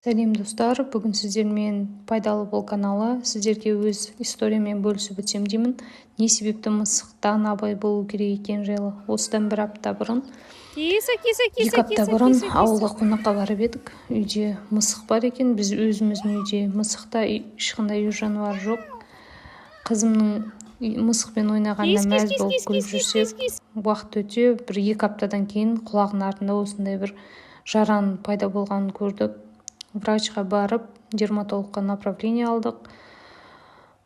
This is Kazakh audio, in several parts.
Сәлем достар, бүгін сіздермен пайдалы бол каналы сіздерге өз историямен бөлісіп өтсем деймін. Не себепті мысықтан абай болу керек екен жайлы. Осыдан бір апта бұрын, екі апта бұрын ауылға қонаққа барып едік. Үйде мысық бар екен. Біз өзіміздің үйде мысықта ешқандай үй жануар жоқ. Қызымның мысықпен ойнағанына мәз болып күліп жүрсек, уақыт өте бір екі аптадан кейін құлағының артында осындай бір жаран пайда болғанын көрдік. Врачқа барып, дерматологқа направление алдық.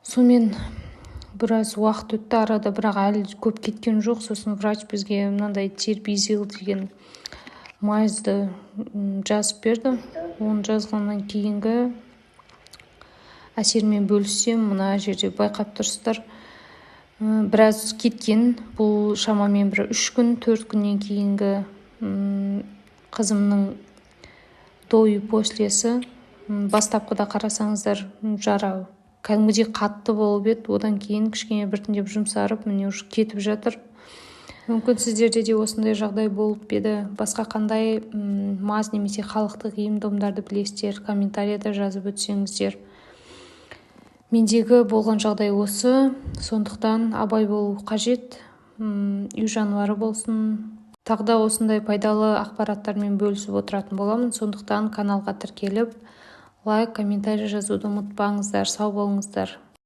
Сонымен біраз уақыт өтті арада, бірақ әлі көп кеткен жоқ. Сосын врач бізге мынандай тербизил деген майзды жазып берді. Оны жазғаннан кейінгі әсермен бөліссем, мына жерде байқап тұрсыздар. Біраз кеткен, бұл шамамен бір 3 күн, 4 күннен кейінгі қызымның дойы послесі. Бастапқыда қарасаңыздар жара кәдімгідей қатты болып еді, одан кейін кішкене біртіндеп жұмсарып, міне уже кетіп жатыр. Мүмкін сіздерде де осындай жағдай болып еді. Басқа қандай маз немесе халықтық ем-домдарды білесіздер, комментарияда жазып өтсеңіздер. Мендегі болған жағдай осы, сондықтан абай болу қажет. Үй жануары болсын. Тағы да осындай пайдалы ақпараттармен бөлісіп отыратын боламын. Сондықтан каналға тіркеліп, лайк, комментарий жазуды ұмытпаңыздар. Сау болыңыздар.